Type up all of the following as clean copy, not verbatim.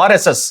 RSS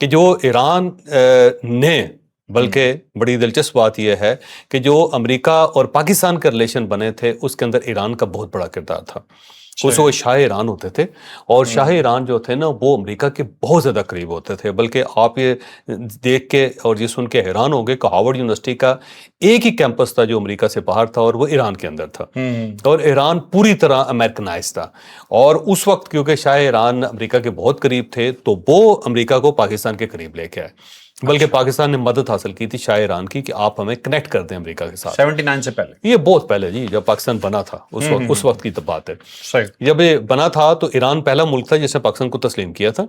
کہ جو ایران نے، بلکہ بڑی دلچسپ بات یہ ہے کہ جو امریکہ اور پاکستان کے ریلیشن بنے تھے اس کے اندر ایران کا بہت بڑا کردار تھا. اس وقت شاہ ایران ہوتے تھے، اور شاہ ایران جو تھے نا وہ امریکہ کے بہت زیادہ قریب ہوتے تھے. بلکہ آپ یہ دیکھ کے اور یہ سن کے حیران ہوں گے کہ ہارورڈ یونیورسٹی کا ایک ہی کیمپس تھا جو امریکہ سے باہر تھا، اور وہ ایران کے اندر تھا. اور ایران پوری طرح امریکنائز تھا، اور اس وقت کیونکہ شاہ ایران امریکہ کے بہت قریب تھے تو وہ امریکہ کو پاکستان کے قریب لے کے آئے. بلکہ پاکستان نے مدد حاصل کی تھی شاہ ایران کی کہ آپ ہمیں کنیکٹ کر دیں امریکہ کے ساتھ. 79 سے پہلے، یہ بہت پہلے جی، جب پاکستان بنا تھا اس وقت کی تو بات ہے. صحیح. جب یہ بنا تھا تو ایران پہلا ملک تھا جس نے پاکستان کو تسلیم کیا تھا.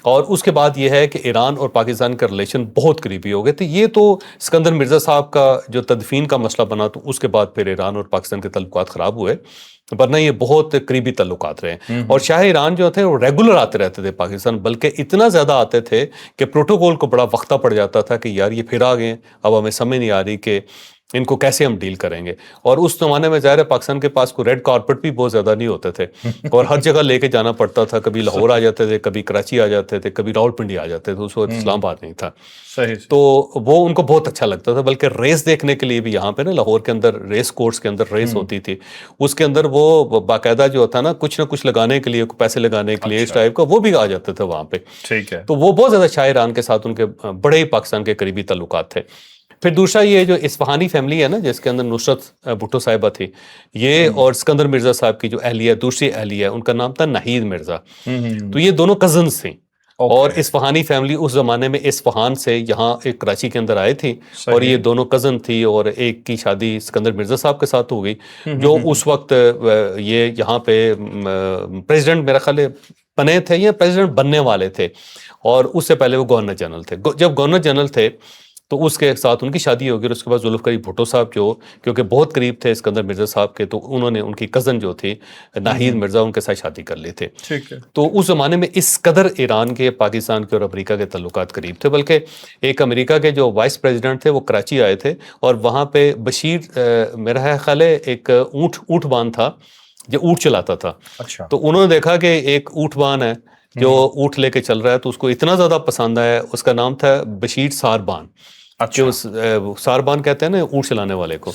اور اس کے بعد یہ ہے کہ ایران اور پاکستان کا ریلیشن بہت قریبی ہو گئے تھے. یہ تو اسکندر مرزا صاحب کا جو تدفین کا مسئلہ بنا تو اس کے بعد پھر ایران اور پاکستان کے تعلقات خراب ہوئے، ورنہ یہ بہت قریبی تعلقات رہے. اور شاہ ایران جو تھے وہ ریگولر آتے رہتے تھے پاکستان، بلکہ اتنا زیادہ آتے تھے کہ پروٹوکول کو بڑا وقتہ پڑ جاتا تھا کہ یار یہ پھر آ گئے، اب ہمیں سمجھ نہیں آ رہی کہ ان کو کیسے ہم ڈیل کریں گے. اور اس زمانے میں ظاہر ہے پاکستان کے پاس کوئی ریڈ کارپٹ بھی بہت زیادہ نہیں ہوتے تھے، اور ہر جگہ لے کے جانا پڑتا تھا. کبھی لاہور آ جاتے تھے، کبھی کراچی آ جاتے تھے، کبھی راولپنڈی آ جاتے تھے. اس وقت اسلام آباد نہیں تھا. تو وہ ان کو بہت اچھا لگتا تھا. بلکہ ریس دیکھنے کے لیے بھی یہاں پہ نا لاہور کے اندر ریس کورس کے اندر ریس ہوتی تھی، اس کے اندر وہ باقاعدہ جو ہوتا نا کچھ نہ کچھ لگانے کے لیے، پیسے لگانے کے لیے اس ٹائپ کا، وہ بھی آ جاتے تھے وہاں پہ. ٹھیک ہے. تو وہ بہت زیادہ شاہ ایران کے ساتھ ان کے بڑے ہی پاکستان کے قریبی تعلقات تھے. پھر دوسرا یہ جو اصفہانی فیملی ہے نا جس کے اندر نصرت بھٹو صاحبہ تھی، یہ اور اسکندر مرزا صاحب کی جو اہلیہ، دوسری اہلیہ، ان کا نام تھا ناہید مرزا. تو یہ دونوں کزنز تھیں. اور اصفہانی فیملی اس زمانے میں اصفہان سے یہاں ایک کراچی کے اندر آئے تھی، اور یہ دونوں کزن تھی. اور ایک کی شادی اسکندر مرزا صاحب کے ساتھ ہو گئی، جو اس وقت یہ یہاں پہ پریزیڈنٹ میرا خیال بنے تھے یا پریزیڈنٹ بننے والے تھے، اور اس سے پہلے وہ گورنر جنرل تھے. جب گورنر جنرل تھے تو اس کے ساتھ ان کی شادی ہوگی، اور اس کے بعد ذوالفقار بھٹو صاحب جو کیونکہ بہت قریب تھے اسکندر مرزا صاحب کے، تو انہوں نے ان کی کزن جو تھی ناہید مرزا، ان کے ساتھ شادی کر لی تھی. تو اس زمانے میں اس قدر ایران کے، پاکستان کے اور امریکہ کے تعلقات قریب تھے. بلکہ ایک امریکہ کے جو وائس پریزیڈنٹ تھے وہ کراچی آئے تھے، اور وہاں پہ بشیر میرا خیال ہے ایک اونٹ بان تھا جو اونٹ چلاتا تھا. تو انہوں نے دیکھا کہ ایک اونٹ بان ہے جو اونٹ لے کے چل رہا ہے، تو اس کو اتنا زیادہ پسند آیا. اس کا نام تھا بشیر ساربان، جو ساربان کہتے ہیں نا اونٹ چلانے والے کو.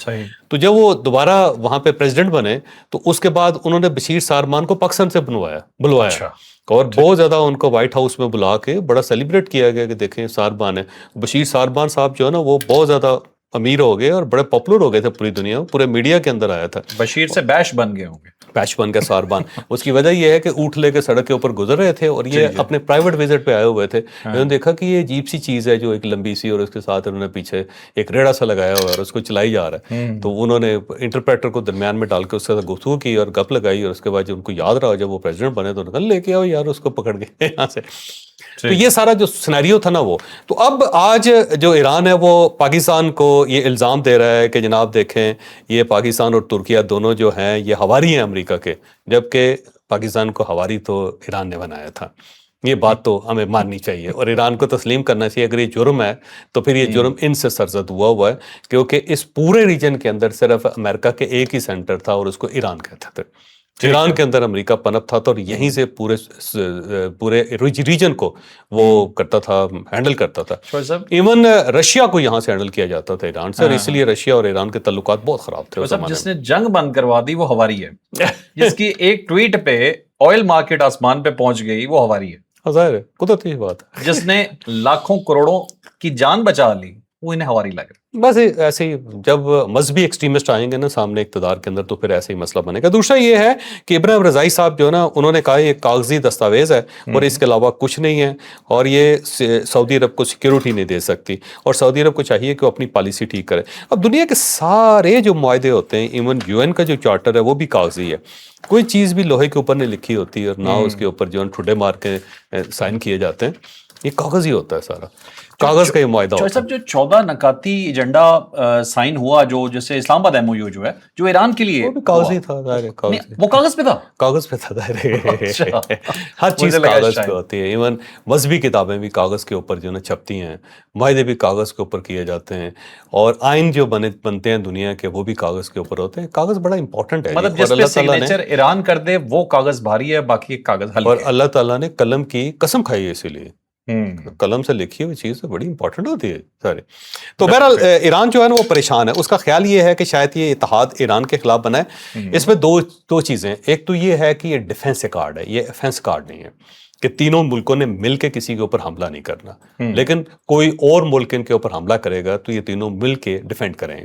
تو جب وہ دوبارہ وہاں پہ پریزیڈنٹ بنے تو اس کے بعد انہوں نے بشیر ساربان کو پاکستان سے بلوایا، اور بہت زیادہ ان کو وائٹ ہاؤس میں بلا کے بڑا سیلیبریٹ کیا گیا کہ دیکھیں ساربان ہے. بشیر ساربان صاحب جو ہے نا وہ بہت زیادہ امیر ہو گئے اور بڑے پاپولر ہو گئے تھے پوری دنیا میں، پورے میڈیا کے اندر آیا تھا. بشیر سے بیش بن گئے ہوں گے. پیش بن گیا ساربان. اس کی وجہ یہ ہے کہ اونٹ لے کے سڑک کے اوپر گزر رہے تھے، اور یہ اپنے پرائیویٹ وزٹ پہ آئے ہوئے تھے. انہوں نے دیکھا کہ یہ عجیب سی چیز ہے جو ایک لمبی سی، اور اس کے ساتھ انہوں نے پیچھے ایک ریڑا سا لگایا ہوا ہے اور اس کو چلائی جا رہا ہے. تو انہوں نے انٹرپریٹر کو درمیان میں ڈال کے اس کے ساتھ گفتگو کی اور گپ لگائی، اور اس کے بعد جب ان کو یاد رہا جب وہ پریزیڈنٹ بنے تو نکل لے کے آؤ یار اس کو پکڑ کے یہاں سے. تو یہ سارا جو سینیریو تھا نا وہ. تو اب آج جو ایران ہے وہ پاکستان کو یہ الزام دے رہا ہے کہ جناب دیکھیں یہ پاکستان اور ترکیہ دونوں جو ہیں یہ ہواری ہیں امریکہ کے، جبکہ پاکستان کو ہواری تو ایران نے بنایا تھا. یہ بات تو ہمیں ماننی چاہیے اور ایران کو تسلیم کرنا چاہیے. اگر یہ جرم ہے تو پھر یہ جرم ان سے سرزد ہوا ہے، کیونکہ اس پورے ریجن کے اندر صرف امریکہ کے ایک ہی سینٹر تھا اور اس کو ایران کہتے تھے. ایران کے اندر امریکہ پنپ تھا اور یہیں سے پورے ریجن کو وہ کرتا تھا، ہینڈل کرتا تھا. ایون رشیا کو یہاں سے ہینڈل کیا جاتا تھا ایران سے، اور اس لیے رشیا اور ایران کے تعلقات بہت خراب تھے. جس نے جنگ بند کروا دی وہ ہواری ہے، جس کی ایک ٹویٹ پہ آئل مارکیٹ آسمان پہ پہنچ گئی وہ ہواری ہے. ظاہر ہے قدرتی بات ہے. جس نے لاکھوں کروڑوں کی جان بچا لی وہ انہیں ہواری لگ رہا. بس ایسے ہی جب مذہبی ایکسٹریمسٹ آئیں گے نا سامنے اقتدار کے اندر تو پھر ایسے ہی مسئلہ بنے گا. دوسرا یہ ہے کہ ابراہیم رضائی صاحب جو ہے نا انہوں نے کہا یہ کاغذی دستاویز ہے اور اس کے علاوہ کچھ نہیں ہے، اور یہ سعودی عرب کو سیکیورٹی نہیں دے سکتی، اور سعودی عرب کو چاہیے کہ وہ اپنی پالیسی ٹھیک کرے. اب دنیا کے سارے جو معاہدے ہوتے ہیں، ایون UN کا جو چارٹر ہے وہ بھی کاغذی ہے. کوئی چیز بھی لوہے کے اوپر نہیں لکھی ہوتی اور نہ اس کے اوپر جو ٹھڈے مار کے سائن کیے جاتے ہیں. یہ کاغذ ہی ہوتا ہے سارا، کاغذ کا یہ معاہدہ ہوتا ہے. صاحب جو 14 نکاتی ایجنڈا سائن ہوا جو جیسے اسلام آباد MOU جو ہے جو ایران کے لیے کاغذ ہی تھا، وہ کاغذ پہ تھا، کاغذ پہ تھا. ہر چیز کاغذ پہ ہوتی ہے. ایون مذہبی کتابیں بھی کاغذ کے اوپر جو نا چھپتی ہیں، معاہدے بھی کاغذ کے اوپر کیے جاتے ہیں، اور آئین جو بنتے ہیں دنیا کے وہ بھی کاغذ کے اوپر ہوتے ہیں. کاغذ بڑا امپورٹنٹ ہے، مطلب جس پہ سگنیچر ایران کر دے وہ کاغذ بھاری ہے، باقی کاغذ ہلکا. اور اللہ تعالیٰ نے قلم کی قسم کھائی ہے اسی لیے قلم سے لکھی ہوئی چیز بڑی امپورٹنٹ ہوتی ہے سارے. تو بہرحال ایران جو ہے نا وہ پریشان ہے. اس کا خیال یہ ہے کہ شاید یہ اتحاد ایران کے خلاف بنا ہے. اس میں دو چیزیں. ایک تو یہ ہے کہ یہ ڈیفنس کارڈ ہے, یہ افینس کارڈ نہیں ہے کہ تینوں ملکوں نے مل کے کسی کے اوپر حملہ نہیں کرنا, لیکن کوئی اور ملک ان کے اوپر حملہ کرے گا تو یہ تینوں مل کے ڈیفینڈ کریں.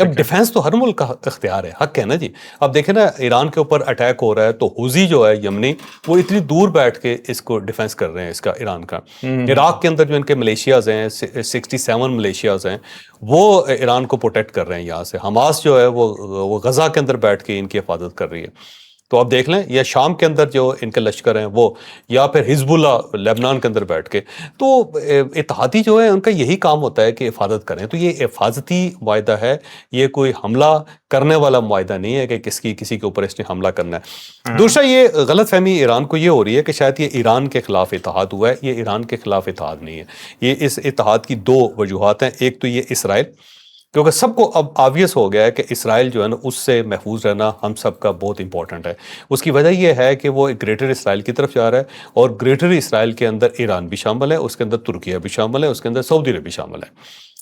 اب ڈیفنس تو ہر ملک کا اختیار ہے, حق ہے نا جی. اب دیکھیں نا ایران کے اوپر اٹیک ہو رہا ہے تو حوثی جو ہے یمنی, وہ اتنی دور بیٹھ کے اس کو ڈیفینس کر رہے ہیں اس کا, ایران کا. عراق کے اندر جو ان کے ملیشیاز ہیں 67 ملیشیاز ہیں, وہ ایران کو پروٹیکٹ کر رہے ہیں یہاں سے. حماس جو ہے وہ غزہ کے اندر بیٹھ کے ان کی حفاظت کر رہی ہے. تو آپ دیکھ لیں, یا شام کے اندر جو ان کے لشکر ہیں وہ, یا پھر حزب اللہ لیبنان کے اندر بیٹھ کے. تو اتحادی جو ہے ان کا یہی کام ہوتا ہے کہ حفاظت کریں. تو یہ حفاظتی معاہدہ ہے, یہ کوئی حملہ کرنے والا معاہدہ نہیں ہے کہ کسی کے اوپر اس نے حملہ کرنا ہے. دوسرا یہ غلط فہمی ایران کو یہ ہو رہی ہے کہ شاید یہ ایران کے خلاف اتحاد ہوا ہے. یہ ایران کے خلاف اتحاد نہیں ہے. یہ اس اتحاد کی دو وجوہات ہیں. ایک تو یہ اسرائیل, کیونکہ سب کو اب آبویس ہو گیا ہے کہ اسرائیل جو ہے نا اس سے محفوظ رہنا ہم سب کا بہت امپورٹنٹ ہے. اس کی وجہ یہ ہے کہ وہ گریٹر اسرائیل کی طرف جا رہا ہے, اور گریٹر اسرائیل کے اندر ایران بھی شامل ہے, اس کے اندر ترکیہ بھی شامل ہے, اس کے اندر سعودی عرب بھی شامل ہے,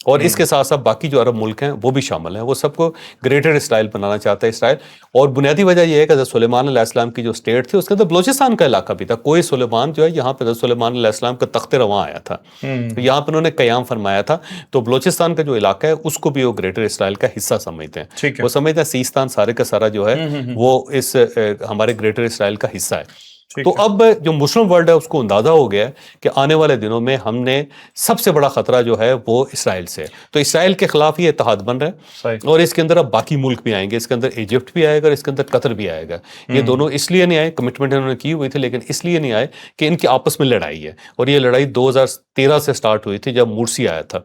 اور اس کے ساتھ ساتھ باقی جو عرب ملک ہیں وہ بھی شامل ہیں. وہ سب کو گریٹر اسرائیل بنانا چاہتا ہے اسرائیل. اور بنیادی وجہ یہ ہے کہ حضرت سلیمان علیہ السلام کی جو اسٹیٹ تھی اس کے اندر بلوچستان کا علاقہ بھی تھا. کوئی سلیمان جو ہے یہاں پہ حضرت سلیمان علیہ السلام کا تخت رواں آیا تھا, تو یہاں پہ انہوں نے قیام فرمایا تھا. تو بلوچستان کا جو علاقہ ہے اس کو بھی وہ گریٹر اسرائیل کا حصہ سمجھتے ہیں. وہ سمجھتے ہیں سیستان سارے کا سارا جو ہے وہ اس ہمارے گریٹر اسرائیل کا حصہ ہے. تو اب جو مسلم ورلڈ ہے اس کو اندازہ ہو گیا ہے کہ آنے والے دنوں میں ہم نے سب سے بڑا خطرہ جو ہے وہ اسرائیل سے. تو اسرائیل کے خلاف یہ اتحاد بن رہا ہے, اور اس کے اندر اب باقی ملک بھی آئیں گے. اس کے اندر ایجپٹ بھی آئے گا اور اس کے اندر قطر بھی آئے گا. یہ دونوں اس لیے نہیں آئے, کمٹمنٹ انہوں نے کی ہوئی تھی, لیکن اس لیے نہیں آئے کہ ان کی آپس میں لڑائی ہے. اور یہ لڑائی 2013 سے سٹارٹ ہوئی تھی جب مرسی آیا تھا.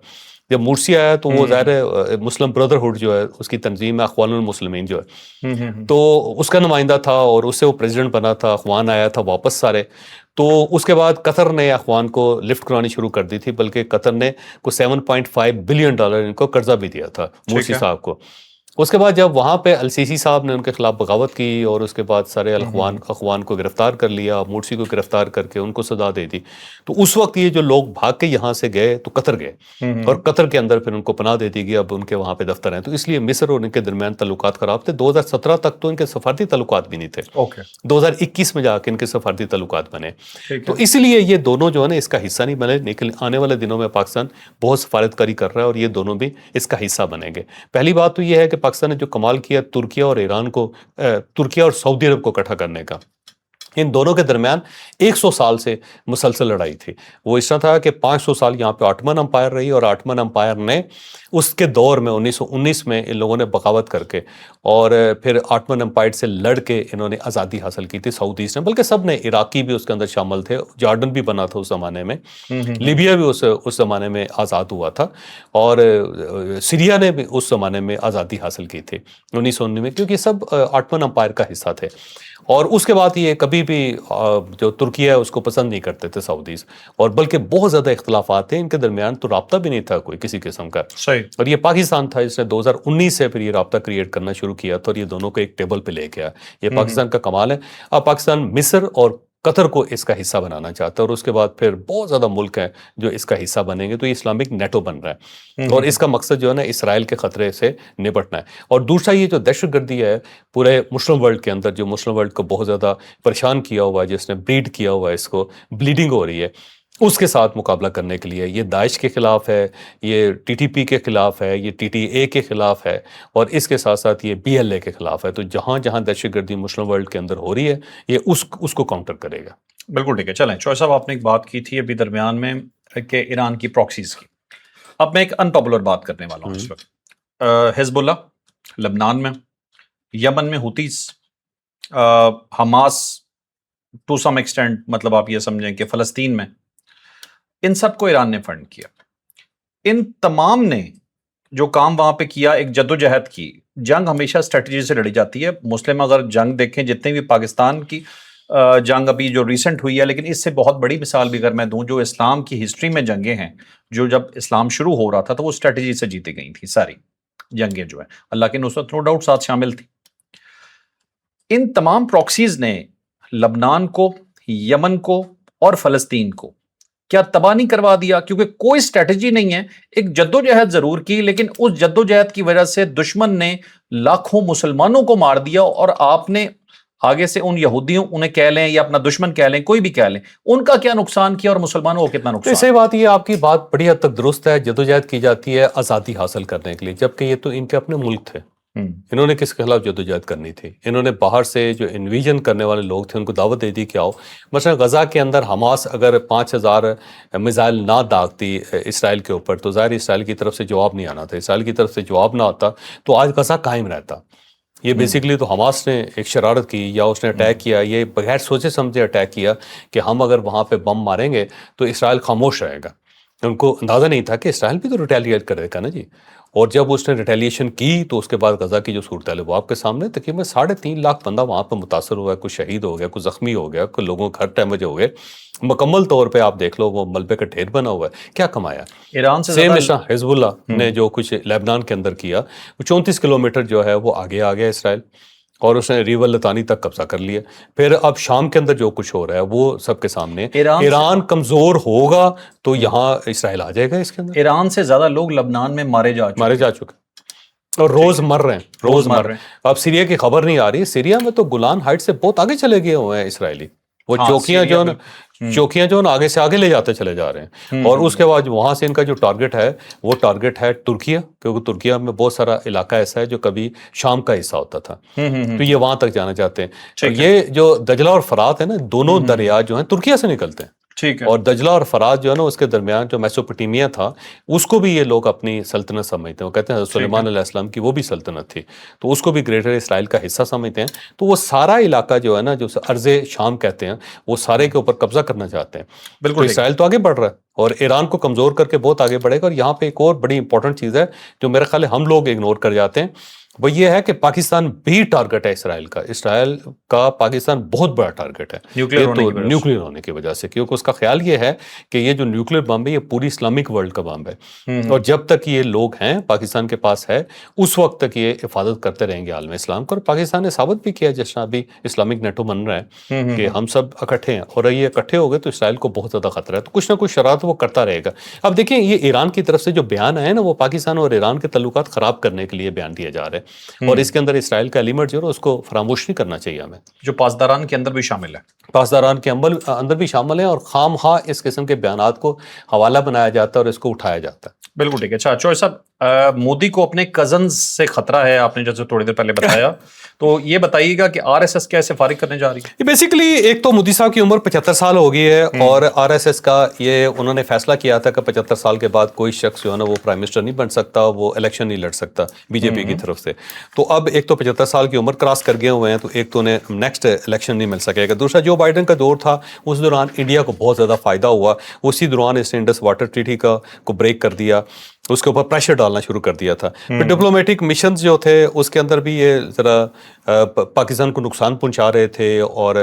جب مرسی آیا تو وہ ظاہر مسلم بردرہڈ جو ہے اس کی تنظیم ہے اخوان المسلمین جو ہے, تو اس کا نمائندہ تھا اور اس سے وہ پریزیڈنٹ بنا تھا. اخوان آیا تھا واپس سارے. تو اس کے بعد قطر نے اخوان کو لفٹ کرانی شروع کر دی تھی, بلکہ قطر نے کو $7.5 بلین ان کو قرضہ بھی دیا تھا مرسی صاحب کو. اس کے بعد جب وہاں پہ السیسی صاحب نے ان کے خلاف بغاوت کی اور اس کے بعد سارے اخوان کو گرفتار کر لیا, مرسی کو گرفتار کر کے ان کو سزا دے دی, تو اس وقت یہ جو لوگ بھاگ کے یہاں سے گئے تو قطر گئے, اور قطر کے اندر پھر ان کو پناہ دے دی گئی. اب ان کے وہاں پہ دفتر ہیں, تو اس لیے مصر اور ان کے درمیان تعلقات خراب تھے. 2017 تک تو ان کے سفارتی تعلقات بھی نہیں تھے. 2021 میں جا کے ان کے سفارتی تعلقات بنے. تو اس لیے یہ دونوں جو ہے نا اس کا حصہ نہیں بنے, لیکن آنے والے دنوں میں پاکستان بہت سفارتکاری کر رہا ہے اور یہ دونوں بھی اس کا حصہ بنیں گے. پہلی بات تو یہ ہے کہ پاکستان نے جو کمال کیا ترکیہ اور ایران کو, ترکیہ اور سعودی عرب کو اکٹھا کرنے کا. ان دونوں کے درمیان 100 سال سے مسلسل لڑائی تھی. وہ اس طرح تھا کہ 500 سال یہاں پہ آٹمن امپائر رہی, اور آٹمن امپائر نے اس کے دور میں 1919 میں ان لوگوں نے بغاوت کر کے اور پھر آٹمن امپائر سے لڑ کے انہوں نے آزادی حاصل کی تھی سعودیز نے, بلکہ سب نے, عراقی بھی اس کے اندر شامل تھے, جارڈن بھی بنا تھا اس زمانے میں, لیبیا بھی اس زمانے میں آزاد ہوا تھا, اور سیریا نے بھی اس زمانے میں آزادی حاصل کی تھی 1919 میں, کیونکہ سب آٹمن امپائر کا حصہ تھے. اور اس کے بعد یہ کبھی بھی جو ترکیہ ہے اس کو پسند نہیں کرتے تھے سعودیز, اور بلکہ بہت زیادہ اختلافات تھے ان کے درمیان, تو رابطہ بھی نہیں تھا کوئی کسی قسم کا. اور یہ پاکستان تھا جس نے 2019 سے پھر یہ رابطہ کریٹ کرنا شروع کیا تھا, اور یہ دونوں کو ایک ٹیبل پہ لے گیا. یہ پاکستان کا کمال ہے. اب پاکستان مصر اور قطر کو اس کا حصہ بنانا چاہتا ہے, اور اس کے بعد پھر بہت زیادہ ملک ہیں جو اس کا حصہ بنیں گے. تو یہ اسلامک نیٹو بن رہا ہے, اور اس کا مقصد جو ہے نا اسرائیل کے خطرے سے نپٹنا ہے. اور دوسرا یہ جو دہشت گردی ہے پورے مسلم ورلڈ کے اندر, جو مسلم ورلڈ کو بہت زیادہ پریشان کیا ہوا ہے, جس نے بریڈ کیا ہوا ہے, اس کو بلیڈنگ ہو رہی ہے, اس کے ساتھ مقابلہ کرنے کے لیے یہ داعش کے خلاف ہے, یہ ٹی ٹی پی کے خلاف ہے, یہ ٹی ٹی اے کے خلاف ہے, اور اس کے ساتھ ساتھ یہ بی ایل اے کے خلاف ہے. تو جہاں جہاں دہشت گردی مسلم ورلڈ کے اندر ہو رہی ہے یہ اس کو کاؤنٹر کرے گا. بالکل ٹھیک ہے. چلیں چوہے صاحب, آپ نے ایک بات کی تھی ابھی درمیان میں کہ ایران کی پراکسیز کی. اب میں ایک ان پاپولر بات کرنے والا ہوں اس وقت. حزب اللہ لبنان میں, یمن میں ہوتیز, حماس ٹو سم ایکسٹینٹ, مطلب آپ یہ سمجھیں کہ فلسطین میں, ان سب کو ایران نے فنڈ کیا. ان تمام نے جو کام وہاں پہ کیا, ایک جدوجہد کی. جنگ ہمیشہ اسٹریٹجی سے لڑی جاتی ہے. مسلم اگر جنگ دیکھیں, جتنے بھی پاکستان کی جنگ ابھی جو ریسنٹ ہوئی ہے, لیکن اس سے بہت بڑی مثال بھی اگر میں دوں, جو اسلام کی ہسٹری میں جنگیں ہیں, جو جب اسلام شروع ہو رہا تھا تو وہ اسٹریٹجی سے جیتی گئی تھی ساری جنگیں جو ہیں. اللہ کی نصرت نو ڈاؤٹ ساتھ شامل تھی. ان تمام پراکسیز نے لبنان کو, یمن کو اور فلسطین کو کیا تباہ نہیں کروا دیا؟ کیونکہ کوئی اسٹریٹجی نہیں ہے. ایک جدوجہد ضرور کی, لیکن اس جدوجہد کی وجہ سے دشمن نے لاکھوں مسلمانوں کو مار دیا, اور آپ نے آگے سے ان یہودیوں, انہیں کہہ لیں یا اپنا دشمن کہہ لیں, کوئی بھی کہہ لیں, ان کا کیا نقصان کیا اور مسلمانوں کو کتنا نقصان؟ صحیح بات یہ آپ کی بات بڑی حد تک درست ہے. جدوجہد کی جاتی ہے آزادی حاصل کرنے کے لیے, جبکہ یہ تو ان کے اپنے ملک تھے. انہوں نے کس کے خلاف جدوجہد کرنی تھی؟ انہوں نے باہر سے جو انویژن کرنے والے لوگ تھے ان کو دعوت دے دی کہ آؤ. مثلا غزہ کے اندر حماس اگر 5000 میزائل نہ داغتی اسرائیل کے اوپر تو ظاہر اسرائیل کی طرف سے جواب نہیں آنا تھا. اسرائیل کی طرف سے جواب نہ آتا تو آج غزہ قائم رہتا. یہ بیسیکلی تو حماس نے ایک شرارت کی, یا اس نے اٹیک کیا, یہ بغیر سوچے سمجھے اٹیک کیا کہ ہم اگر وہاں پہ بم ماریں گے تو اسرائیل خاموش رہے گا. ان کو اندازہ نہیں تھا کہ اسرائیل بھی تو ریٹیلیٹ کرے گا نا جی. اور جب اس نے ریٹیلیشن کی تو اس کے بعد غزہ کی جو صورتحال ہے وہ آپ کے سامنے. تقریباً 3.5 لاکھ بندہ وہاں پہ متاثر ہوا ہے, کوئی شہید ہو گیا, کوئی زخمی ہو گیا, کوئی لوگوں کے گھر ڈیمیج ہو گئے. مکمل طور پہ آپ دیکھ لو وہ ملبے کا ڈھیر بنا ہوا ہے. کیا کمایا ایران سے سیم حزب اللہ نے جو کچھ لیبنان کے اندر کیا, 34 کلومیٹر جو ہے وہ آگے آ گیا اسرائیل, اور اس نے ریور لتانی تک قبضہ کر لیا. پھر اب شام کے اندر جو کچھ ہو رہا ہے وہ سب کے سامنے. ایران کمزور ہوگا تو یہاں اسرائیل آ جائے گا اس کے اندر. ایران سے زیادہ لوگ لبنان میں مارے جا چکے اور روز مر رہے ہیں. اب سیریا کی خبر نہیں آ رہی. سیریا میں تو گولان ہائٹ سے بہت آگے چلے گئے ہوئے ہیں اسرائیلی. وہ چوکیاں جو آگے سے آگے لے جاتے چلے جا رہے ہیں. اور اس کے بعد وہاں سے ان کا جو ٹارگٹ ہے وہ ٹارگٹ ہے ترکیہ, کیونکہ ترکیہ میں بہت سارا علاقہ ایسا ہے جو کبھی شام کا حصہ ہوتا تھا, تو یہ وہاں تک جانا چاہتے ہیں. تو یہ جو دجلہ اور فرات ہے نا, دونوں دریا جو ہیں ترکیہ سے نکلتے ہیں. اور دجلہ اور فرات جو ہے نا اس کے درمیان جو میسوپوٹیمیا تھا اس کو بھی یہ لوگ اپنی سلطنت سمجھتے ہیں. وہ کہتے ہیں سلیمان علیہ السلام کی وہ بھی سلطنت تھی, تو اس کو بھی گریٹر اسرائیل کا حصہ سمجھتے ہیں. تو وہ سارا علاقہ جو ہے نا جو ارض شام کہتے ہیں وہ سارے کے اوپر قبضہ کرنا چاہتے ہیں. بالکل اسرائیل تو آگے بڑھ رہا ہے اور ایران کو کمزور کر کے بہت آگے بڑھے گا. اور یہاں پہ ایک اور بڑی امپورٹنٹ چیز ہے جو میرے خیال ہے ہم لوگ اگنور کر جاتے ہیں, وہ یہ ہے کہ پاکستان بھی ٹارگٹ ہے اسرائیل کا. اسرائیل کا پاکستان بہت بڑا ٹارگٹ ہے نیوکلیر ہونے کی وجہ سے, کیونکہ اس کا خیال یہ ہے کہ یہ جو نیوکلیر بم ہے یہ پوری اسلامک ورلڈ کا بم ہے, اور جب تک یہ لوگ ہیں پاکستان کے پاس ہے اس وقت تک یہ حفاظت کرتے رہیں گے عالم اسلام کو. اور پاکستان نے ثابت بھی کیا جس طرح ابھی اسلامک نیٹو بن رہا ہے کہ ہم سب اکٹھے ہیں, اور یہ اکٹھے ہو گئے تو اسرائیل کو بہت زیادہ خطرہ ہے. تو کچھ نہ کچھ شرارت وہ کرتا رہے گا. اب دیکھیں یہ ایران کی طرف سے جو بیان ہے نا وہ پاکستان اور ایران کے تعلقات خراب کرنے کے لیے بیان دیا جا رہا ہے, اور اس کے اندر اسرائیل کا ایلیمنٹ جو ہے اس کو فراموش نہیں کرنا چاہیے ہمیں, جو پاسداران کے اندر بھی شامل ہے. پاسداران کے اندر بھی شامل ہیں, اور خام خواہ اس قسم کے بیانات کو حوالہ بنایا جاتا ہے اور اس کو اٹھایا جاتا ہے. بالکل ٹھیک ہے. اچھا چوہے صاحب, مودی کو اپنے کزنز سے خطرہ ہے, آپ نے جیسے تھوڑی دیر پہلے بتایا, تو یہ بتائیے گا کہ آر ایس ایس کیسے فارغ کرنے جا رہی ہے؟ بیسیکلی ایک تو مودی صاحب کی عمر 75 سال ہو گئی ہے, اور آر ایس ایس کا یہ انہوں نے فیصلہ کیا تھا کہ 75 سال کے بعد کوئی شخص جو ہے نا وہ پرائم منسٹر نہیں بن سکتا, وہ الیکشن نہیں لڑ سکتا بی جے پی کی طرف سے. تو اب ایک تو 75 سال کی عمر کراس کر گئے ہوئے ہیں, تو ایک تو انہیں نیکسٹ الیکشن نہیں مل سکے گا. دوسرا جو بائیڈن کا دور تھا اس دوران انڈیا کو بہت زیادہ فائدہ ہوا, اسی دوران اس نے انڈس واٹر ٹریٹی کو بریک کر دیا, اس کے اوپر پریشر ڈالنا شروع کر دیا تھا. پھر ڈپلومیٹک مشنز جو تھے اس کے اندر بھی یہ ذرا پاکستان کو نقصان پہنچا رہے تھے, اور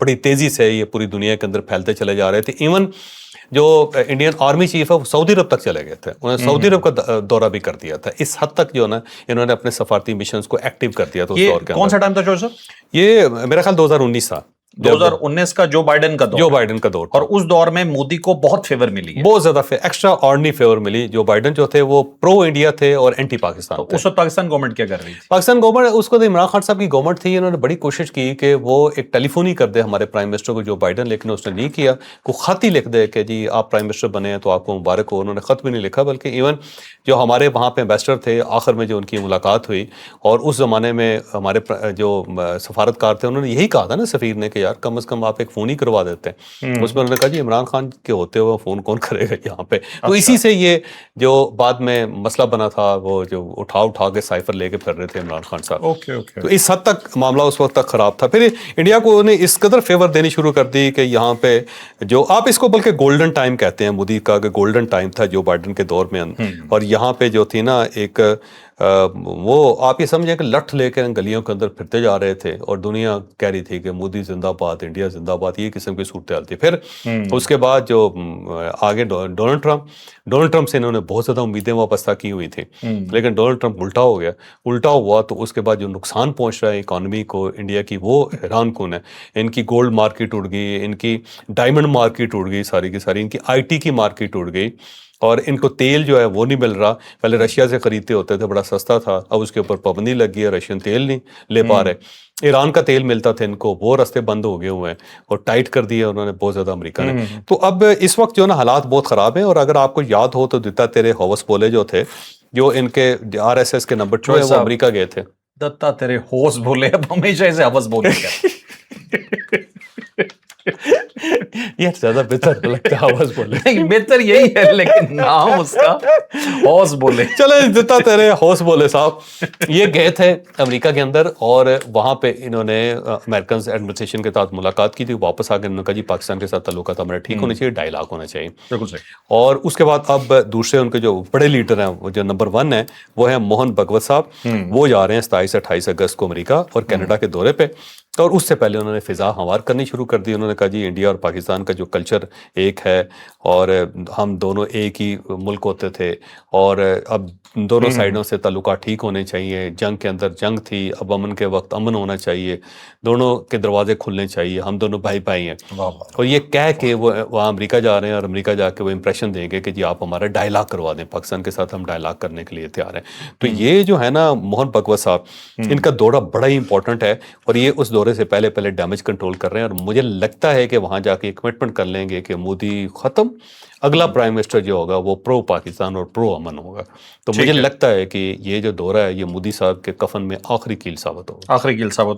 بڑی تیزی سے یہ پوری دنیا کے اندر پھیلتے چلے جا رہے تھے. ایون جو انڈین آرمی چیف ہے وہ سعودی عرب تک چلے گئے تھے, انہوں نے سعودی عرب کا دورہ بھی کر دیا تھا. اس حد تک جو ہے نا انہوں نے اپنے سفارتی مشنز کو ایکٹیو کر دیا تھا اس دور کے اندر. کون سا ٹائم تھا جوہر صاحب؟ یہ میرا خیال 2019 تھا, 2019 کا جو بائیڈن کا دور, اور اس دور میں مودی کو بہت فیور ملی ہے, بہت زیادہ ایکسٹرا آرڈنری فیور ملی. جو بائیڈن جو تھے وہ پرو انڈیا تھے اور اینٹی پاکستان تھے. اس وقت پاکستان گورنمنٹ کیا کر رہی تھی؟ پاکستان گورنمنٹ اس کو عمران خان صاحب کی گورنمنٹ تھی, انہوں نے بڑی کوشش کی کہ وہ ایک ٹیلی فون ہی کر دے ہمارے پرائم منسٹر کو جو بائیڈن, لیکن اس نے نہیں کیا. کوئی خط ہی لکھ دے کہ جی آپ پرائم منسٹر بنے ہیں تو آپ کو مبارک ہو. انہوں نے خط بھی نہیں لکھا, بلکہ ایون جو ہمارے وہاں پہ امبیسڈر تھے آخر میں جو ان کی ملاقات ہوئی, اور اس زمانے میں ہمارے جو سفارتکار تھے انہوں نے یہی کہا تھا نا سفیر نے کہ یار کم از کم آپ ایک فون ہی کروا دیتے ہیں. اس میں انہوں نے کہا جی عمران خان کے ہوتے ہوئے فون کون کرے گا یہاں پہ. تو اسی سے یہ جو بعد میں مسئلہ بنا تھا وہ جو اٹھا کے سائفر لے کے پھر رہے تھے عمران خان صاحب. تو اس حد تک معاملہ اس وقت تک خراب تھا. پھر انڈیا کو انہیں اس قدر فیور دینی شروع کر دی کہ یہاں پہ جو آپ اس کو بلکہ گولڈن ٹائم کہتے ہیں مودی کا, کہ گولڈن ٹائم تھا جو بائیڈن کے دور میں, اور یہاں پہ جو تھی نا ایک وہ آپ یہ سمجھیں کہ لٹھ لے کے گلیوں کے اندر پھرتے جا رہے تھے اور دنیا کہہ رہی تھی کہ مودی زندہ باد، انڈیا زندہ باد، یہ قسم کی صورتحال تھی. پھر اس کے بعد جو آگے ڈونلڈ ٹرمپ سے انہوں نے بہت زیادہ امیدیں وابستہ کی ہوئی تھیں، لیکن ڈونلڈ ٹرمپ الٹا ہوا تو اس کے بعد جو نقصان پہنچ رہا ہے اکانومی کو انڈیا کی، وہ حیران کن ہے. ان کی گولڈ مارکیٹ اڑ گئی، ان کی ڈائمنڈ مارکیٹ اڑ گئی ساری کی ساری، ان کی آئی ٹی کی مارکیٹ اڑ گئی، اور ان کو تیل جو ہے وہ نہیں مل رہا. پہلے رشیا سے خریدتے ہوتے تھے، بڑا سستا تھا، اب اس کے اوپر پابندی لگ گئی ہے، رشین تیل نہیں لے پا رہے. ایران کا تیل ملتا تھا ان کو، وہ رستے بند ہو گئے ہوئے ہیں اور ٹائٹ کر دیے انہوں نے بہت زیادہ امریکہ نے. تو اب اس وقت جو نا حالات بہت خراب ہیں. اور اگر آپ کو یاد ہو تو دتا تیرے ہوس بولے جو تھے، جو ان کے RSS کے نمبر 2 ہے، وہ امریکہ گئے تھے. دتا تیرے ہوس بولے، اب ہمیشہ اسے ہوس بولے یہ زیادہ بہتر لگتا ہے ہوس بولے. نہیں، بہتر یہی ہے، لیکن نام اس کا ہوس بولے. چلے دتا تیرے ہوس بولے صاحب یہ گئے تھے امریکہ کے اندر، اور وہاں پہ انہوں نے امریکن ایڈمنسٹریشن کے ساتھ ملاقات کی تھی. واپس آ کے انہوں نے کہا جی پاکستان کے ساتھ تعلقات ہمارے ٹھیک ہونے چاہیے، ڈائیلاگ ہونا چاہیے. بالکل صحیح. اور اس کے بعد اب دوسرے ان کے جو بڑے لیڈر ہیں، وہ جو نمبر 1 ہیں، وہ ہیں موہن بھگوت صاحب. وہ جا رہے ہیں 27-28 اگست کو امریکہ اور کینیڈا کے دورے پہ. اور اس سے پہلے انہوں نے فضا ہموار کرنی شروع کر دی. انہوں نے کہا جی انڈیا اور پاکستان کا جو کلچر ایک ہے، اور ہم دونوں ایک ہی ملک ہوتے تھے، اور اب دونوں سائڈوں سے تعلقات ٹھیک ہونے چاہیے. جنگ کے اندر جنگ تھی، اب امن کے وقت امن ہونا چاہیے، دونوں کے دروازے کھلنے چاہیے، ہم دونوں بھائی بھائی ہیں. اور یہ کہہ کے وہ وہاں امریکہ جا رہے ہیں، اور امریکہ جا کے وہ امپریشن دیں گے کہ جی آپ ہمارا ڈائیلاگ کروا دیں، پاکستان کے ساتھ ہم ڈائیلاگ کرنے کے لیے تیار ہیں. تو یہ جو ہے نا موہن بھگوت صاحب، ان کا دورہ بڑا ہی امپورٹنٹ ہے، اور یہ اس دورے سے پہلے ڈیمیج کنٹرول کر رہے ہیں. اور مجھے لگتا ہے کہ وہاں جا کے کمٹمنٹ کر لیں گے کہ مودی ختم، اگلا پرائم منسٹر جو ہوگا وہ پرو پاکستان اور پرو امن ہوگا. تو مجھے لگتا ہے کہ یہ جو دورہ ہے یہ مودی صاحب کے کفن میں آخری کیل ثابت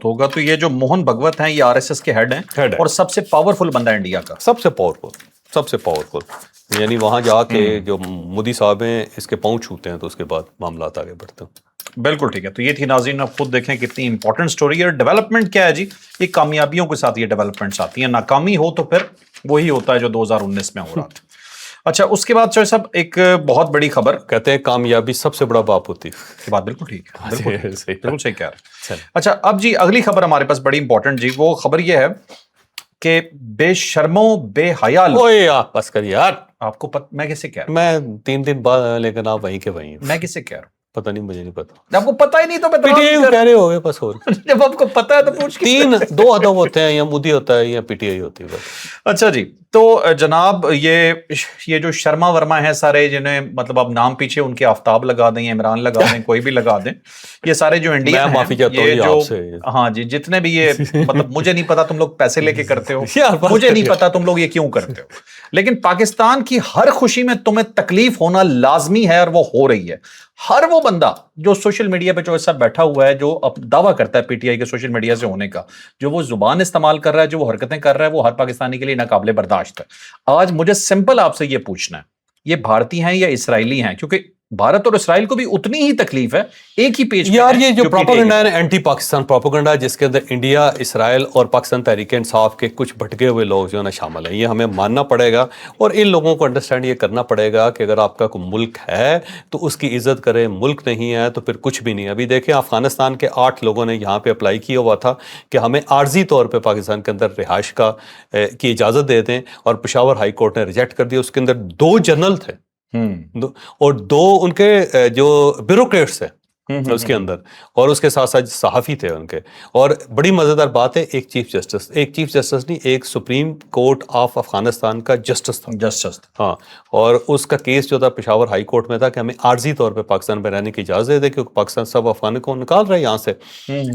ہوگا. تو یہ جو موہن بھگوت ہیں، یہ RSS کے ہیڈ ہیں اور سب سے پاورفل بندہ انڈیا کا، سب سے پاورفل. یعنی وہاں جا کے جو مودی صاحب ہیں اس کے پاؤں چھوتے ہیں تو اس کے بعد معاملات آگے بڑھتے ہیں. بالکل ٹھیک ہے. تو یہ تھی ناظرین، آپ خود دیکھیں کتنی امپورٹنٹ سٹوری ہے. ڈیولپمنٹ کیا ہے جی؟ یہ کامیابیوں کے ساتھ یہ ڈیولپمنٹس آتی ہیں، ناکامی ہو تو پھر وہی ہوتا ہے جو 2019 میں ہو رہا تھا. اچھا، اس کے بعد چوہے صاحب ایک بہت بڑی خبر، کہتے ہیں کامیابی سب سے بڑا باپ ہوتی ہے. یہ بات بالکل ٹھیک ہے، بالکل صحیح کہہ رہے ہیں. اچھا، اب جی اگلی خبر ہمارے پاس بڑی امپورٹنٹ جی، وہ خبر یہ ہے کہ بے شرموں بے حیا لوگ. اوئے آپ بس کر یار، آپ کو میں کیسے کہہ رہا میں 3 دن بعد، لیکن آپ وہیں کے وہیں. میں کیسے کہہ رہا ہوں؟ پتہ نہیں، مجھے نہیں پتا. آپ کو پتہ ہی نہیں تو میں پی ٹی آئی کہہ رہے ہوگے بس. اور جب آپ کو پتہ ہے تو پوچھ کے 2 ادب ہوتے ہیں، یا مودی ہوتا ہے یا پی ٹی آئی ہوتی ہے بس. اچھا جی، تو جناب یہ جو شرما ورما ہیں سارے، جنہیں مطلب اب نام پیچھے ان کے آفتاب لگا دیں، عمران لگا دیں، کوئی بھی لگا دیں، یہ سارے جو انڈیا میں معافی چاہتا ہوں آپ سے. ہاں جی، جتنے بھی یہ مطلب مجھے نہیں پتا تم لوگ پیسے لے کے کرتے ہو، مجھے نہیں پتا تم لوگ یہ کیوں کرتے ہو، لیکن پاکستان کی ہر خوشی میں تمہیں تکلیف ہونا لازمی ہے، اور وہ ہو رہی ہے. ہر وہ بندہ جو سوشل میڈیا پہ جو ایسا بیٹھا ہوا ہے، جو دعویٰ کرتا ہے پی ٹی آئی کے سوشل میڈیا سے ہونے کا، جو وہ زبان استعمال کر رہا ہے، جو وہ حرکتیں کر رہا ہے، وہ ہر پاکستانی کے لیے ناقابل برداشت ہے. آج مجھے سمپل آپ سے یہ پوچھنا ہے، یہ بھارتی ہیں یا اسرائیلی ہیں؟ کیونکہ بھارت اور اسرائیل کو بھی اتنی ہی تکلیف ہے، ایک ہی پیج یار. یہ جو پروپیگنڈا ہے، اینٹی پاکستان پروپیگنڈا، جس کے اندر انڈیا، اسرائیل اور پاکستان تحریک انصاف کے کچھ بھٹکے ہوئے لوگ جو ہے نا شامل ہیں، یہ ہمیں ماننا پڑے گا. اور ان لوگوں کو انڈرسٹینڈ یہ کرنا پڑے گا کہ اگر آپ کا کوئی ملک ہے تو اس کی عزت کریں، ملک نہیں ہے تو پھر کچھ بھی نہیں. ابھی دیکھیں افغانستان کے 8 لوگوں نے یہاں پہ اپلائی کیا ہوا تھا کہ ہمیں عارضی طور پہ پاکستان کے اندر رہائش کی اجازت دے دیں، اور پشاور ہائی کورٹ نے ریجیکٹ کر دیا. اس کے اندر 2 جنرل تھے اور 2 ان کے جو بیوروکریٹس تھے اس کے اندر، اور اس کے ساتھ ساتھ صحافی تھے ان کے. اور بڑی مزیدار بات ہے، ایک چیف جسٹس نہیں، ایک سپریم کورٹ آف افغانستان کا جسٹس تھا. ہاں، اور اس کا کیس جو تھا پشاور ہائی کورٹ میں تھا کہ ہمیں عارضی طور پہ پاکستان میں رہنے کی اجازت دے، کیونکہ پاکستان سب افغانوں کو نکال رہے ہیں یہاں سے.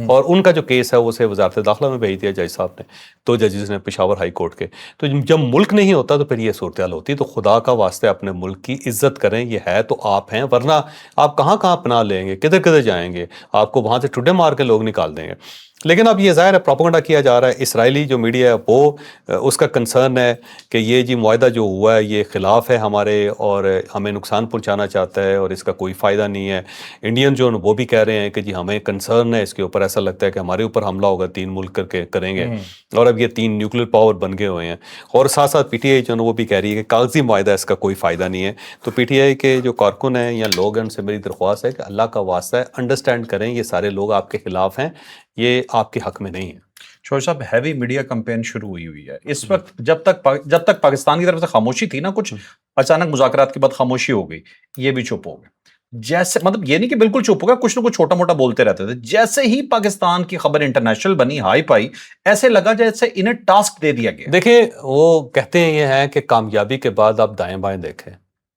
اور ان کا جو کیس ہے اسے وزارت داخلہ میں بھیج دیا جج صاحب نے، 2 ججز نے پشاور ہائی کورٹ کے. تو جب ملک نہیں ہوتا تو پھر یہ صورتحال ہوتی. تو خدا کا واسطے اپنے ملک کی عزت کریں، یہ ہے تو آپ ہیں، ورنہ آپ کہاں پناہ لیں گے، کدھر جائیں گے؟ آپ کو وہاں سے ٹڈے مار کے لوگ نکال دیں گے. لیکن اب یہ ظاہر ہے پروپیگنڈا کیا جا رہا ہے. اسرائیلی جو میڈیا ہے وہ اس کا کنسرن ہے کہ یہ جی معاہدہ جو ہوا ہے یہ خلاف ہے ہمارے اور ہمیں نقصان پہنچانا چاہتا ہے اور اس کا کوئی فائدہ نہیں ہے. انڈین جو وہ بھی کہہ رہے ہیں کہ جی ہمیں کنسرن ہے اس کے اوپر, ایسا لگتا ہے کہ ہمارے اوپر حملہ ہوگا, 3 ملک کر کے کریں گے اور اب یہ 3 نیوکلیر پاور بن گئے ہوئے ہیں. اور ساتھ ساتھ پی ٹی آئی جو وہ بھی کہہ رہی ہے کہ کاغذی معاہدہ اس کا کوئی فائدہ نہیں ہے. تو پی ٹی آئی کے جو کارکن ہیں یا لوگ ہیں ان سے میری درخواست ہے کہ اللہ کا واسطہ ہے انڈرسٹینڈ کریں یہ سارے لوگ آپ کے خلاف ہیں, یہ آپ کے حق میں نہیں ہے. شوہر صاحب ہیوی میڈیا کمپین شروع ہوئی ہے اس وقت, جب تک پاکستان کی طرف سے خاموشی تھی نا, کچھ اچانک مذاکرات کے بعد خاموشی ہو گئی, یہ بھی چپ ہو گئے. جیسے مطلب یہ نہیں کہ بالکل چپ ہو گیا, کچھ نہ کچھ چھوٹا موٹا بولتے رہتے تھے. جیسے ہی پاکستان کی خبر انٹرنیشنل بنی, ہائی پائی, ایسے لگا جیسے انہیں ٹاسک دے دیا گیا. دیکھیں وہ کہتے ہیں یہ ہے کہ کامیابی کے بعد آپ دائیں بائیں دیکھیں,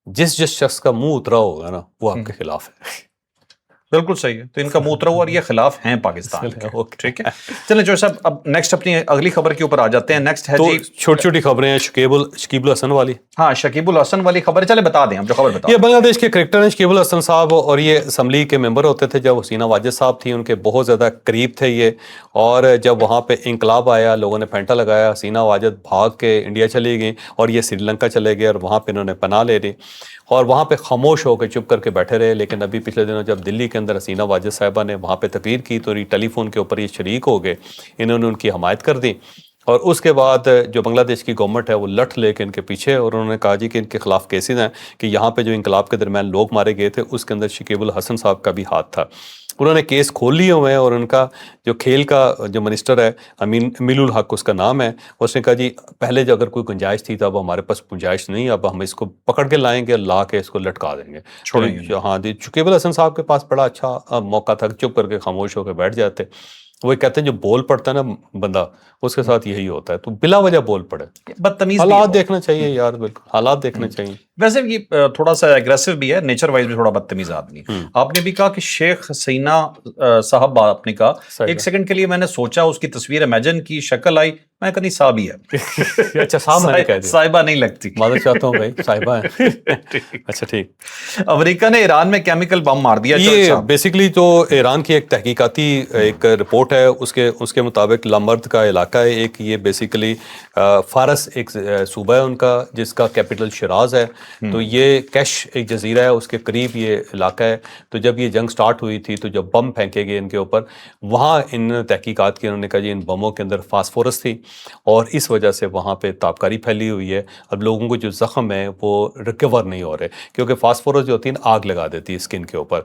جس شخص کا منہ اترا ہوگا نا وہ آپ کے خلاف ہے. بالکل صحیح ہے. تو ان کا منہ اترا ہوا اور یہ خلاف ہیں پاکستان کے. ٹھیک ہے, چلیں جو صاحب اب نیکسٹ اپنی اگلی خبر کے اوپر آ جاتے ہیں. نیکسٹ ہے جی چھوٹی چھوٹی خبریں ہیں شکیب الحسن والی. ہاں شکیب الحسن والی خبر, چلے بتا دیں, ہم جو خبر بتا. یہ بنگلہ دیش کے کرکٹر ہیں شکیب الحسن صاحب, اور یہ اسمبلی کے ممبر ہوتے تھے جب حسینہ واجد صاحب تھی, ان کے بہت زیادہ قریب تھے یہ. اور جب وہاں پہ انقلاب آیا, لوگوں نے پھینٹا لگایا, حسینہ واجد بھاگ کے انڈیا چلی گئیں اور یہ سری لنکا چلے گئے اور وہاں پہ انہوں نے پناہ لے لی اور وہاں پہ خاموش ہو کے چپ کر کے بیٹھے رہے. لیکن ابھی پچھلے دنوں جب دلی کے اندر حسینہ واجد صاحبہ نے وہاں پہ تقریر کی تو ٹیلی فون کے اوپر یہ شریک ہو گئے, انہوں نے ان کی حمایت کر دی. اور اس کے بعد جو بنگلہ دیش کی گورنمنٹ ہے وہ لٹھ لے کے ان کے پیچھے, اور انہوں نے کہا جی کہ ان کے خلاف کیسز ہیں کہ یہاں پہ جو انقلاب کے درمیان لوگ مارے گئے تھے اس کے اندر شکیب الحسن صاحب کا بھی ہاتھ تھا. انہوں نے کیس کھول لیے ہوئے ہیں, اور ان کا جو کھیل کا جو منسٹر ہے امیل الحق اس کا نام ہے, اس نے کہا جی پہلے جو اگر کوئی گنجائش تھی تو اب ہمارے پاس گنجائش نہیں, اب ہم اس کو پکڑ کے لائیں گے, لا کے اس کو لٹکا دیں گے. ہاں جی, شکیب الحسن صاحب کے پاس بڑا اچھا موقع تھا, چپ کر کے خاموش ہو کے بیٹھ جاتے. وہ کہتے ہیں جو بول پڑتا ہے نا بندہ, اس کے ساتھ یہی ہوتا ہے, تو بلا وجہ بول پڑے. بدتمیز حالات دیکھنا چاہیے یار, بالکل حالات دیکھنے چاہیے. ویسے یہ تھوڑا سا ایگریسو بھی ہے, نیچر وائز بھی تھوڑا بدتمیز آدمی. آپ نے بھی کہا کہ شیخ حسینہ صاحب, آپ نے کہا ایک سیکنڈ کے لیے میں نے سوچا, اس کی تصویر امیجن کی, شکل آئی, میں کہا نہیں صاحب ہی ہے. اچھا صاحب میں نے کہہ دیا, صاحبہ نہیں لگتی. معذرت چاہتا ہوں بھائی, صاحبہ ہیں. اچھا ٹھیک. امریکہ نے ایران میں کیمیکل بم مار دیا. یہ بیسیکلی جو ایران کی ایک تحقیقاتی ایک رپورٹ ہے, اس کے مطابق لامرد کا علاقہ ہے ایک, یہ بیسیکلی فارس ایک صوبہ ہے ان کا جس کا کیپٹل شیراز ہے. تو یہ کیش ایک جزیرہ ہے, اس کے قریب یہ علاقہ ہے. تو جب یہ جنگ سٹارٹ ہوئی تھی تو جب بم پھینکے گئے ان کے اوپر, وہاں ان نے تحقیقات کی, انہوں نے کہا جی ان بموں کے اندر فاسفورس تھی اور اس وجہ سے وہاں پہ تابکاری پھیلی ہوئی ہے. اب لوگوں کو جو زخم ہے وہ ریکور نہیں ہو رہے, کیونکہ فاسفورس جو ہوتی ہے آگ لگا دیتی ہے اسکن کے اوپر,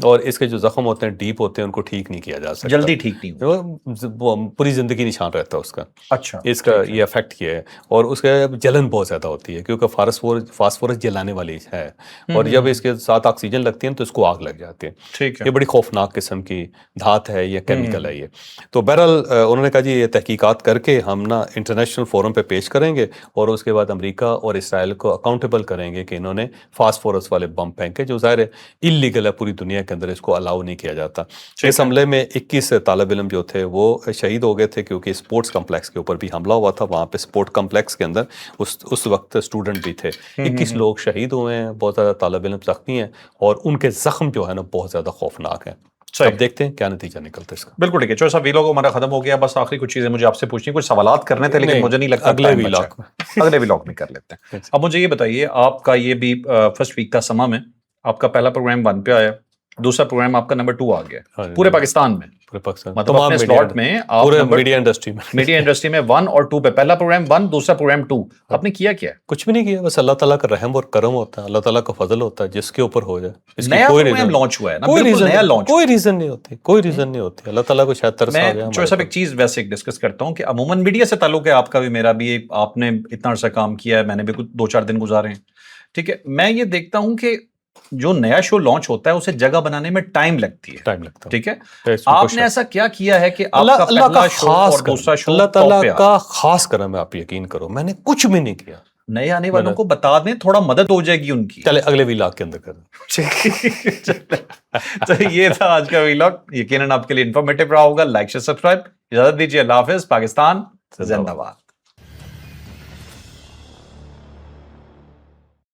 اور اس کے جو زخم ہوتے ہیں ڈیپ ہوتے ہیں, ان کو ٹھیک نہیں کیا جا سکتا, جلدی ٹھیک نہیں, پوری زندگی نشان رہتا ہے اس کا. اچھا, اس کا یہ افیکٹ یہ ہے, اور اس کا جلن بہت زیادہ ہوتی ہے کیونکہ فاسفورس جلانے والی ہے, اور جب اس کے ساتھ آکسیجن لگتی ہے تو اس کو آگ لگ جاتی ہے. یہ بڑی خوفناک قسم کی دھات ہے, یہ کیمیکل ہے یہ. تو بہرحال انہوں نے کہا جی یہ تحقیقات کر کے ہم نا انٹرنیشنل فورم پہ پیش کریں گے, اور اس کے بعد امریکہ اور اسرائیل کو اکاؤنٹیبل کریں گے کہ انہوں نے فاسفورس والے بم پھینکے, جو ظاہر ہے انلیگل ہے, پوری دنیا کے اندر اس کو الاؤ نہیں کیا جاتا. اس حملے میں 21 طالب علم جو تھے وہ شہید ہو گئے تھے, کیونکہ اسپورٹس کمپلیکس کے اوپر بھی حملہ ہوا تھا. وہاں پہ اسپورٹ کمپلیکس کے اندر اس وقت اسٹوڈنٹ بھی تھے. 21 لوگ شہید ہوئے ہیں, بہت زیادہ طالب علم زخمی ہیں, اور ان کے زخم جو ہے نا بہت زیادہ خوفناک ہیں. اب دیکھتے ہیں کیا نتیجہ نکلتا ہے اس کا. بالکل ٹھیک ہے. چوہر صاحب ویلاگ ہمارا ختم ہو گیا, بس آخری کچھ چیزیں مجھے آپ سے پوچھنی, کچھ سوالات کرنے تھے لیکن مجھے نہیں لگتا اگلے ویلاگ میں کر لیتے ہیں. اب مجھے یہ بتائیے, آپ کا یہ بھی فرسٹ ویک کا سما میں آپ کا پہلا پروگرام 1 پہ آیا, دوسرا پروگرام آپ کا نمبر 2 آ گیا پورے پاکستان میں, مطلب اپنے سلاٹ میں آپ میڈیا انڈسٹری میں 1 اور 2 پہ, پہلا پروگرام 1, دوسرا پروگرام 2, آپ نے کیا کیا؟ کچھ بھی نہیں کیا, بس اللہ تعالیٰ کا رحم اور کرم ہوتا ہے, اللہ تعالیٰ کا فضل ہوتا ہے, جس کے اوپر ہو جائے. نیا پروگرام لانچ ہوا ہے نا, بالکل نیا لانچ, کوئی ریزن نہیں ہوتی, اللہ تعالیٰ کو شاید ترس آ گیا. چوہر صاحب ایک چیز ویسے ڈسکس کرتا ہوں کہ عموماً میڈیا سے تعلق ہے آپ کا بھی, میرا بھی, آپ نے اتنا عرصہ کام کیا ہے, میں نے بھی کچھ 2-4 دن گزارے ہیں, ٹھیک ہے. میں یہ دیکھتا ہوں کہ جو نیا شو لانچ ہوتا ہے اسے جگہ بنانے میں ٹائم لگتی ہے, ٹھیک ہے. آپ نے ایسا کیا کیا ہے کہ آپ کا پہلا شو اور دوسرا شو, اللہ تعالیٰ کا خاص کرم ہے, آپ یقین کرو میں نے کچھ بھی نہیں کیا. نئے آنے والوں کو بتا دیں, تھوڑا مدد ہو جائے گی ان کی. چلے اگلے ویلاگ کے اندر کر. تو یہ تھا آج کا ویلاگ, یقیناً آپ کے لیے انفارمیٹیو رہا ہوگا. لائک شیئر سبسکرائب, اجازت دیجیے, اللہ حافظ. پاکستان زندہ باد.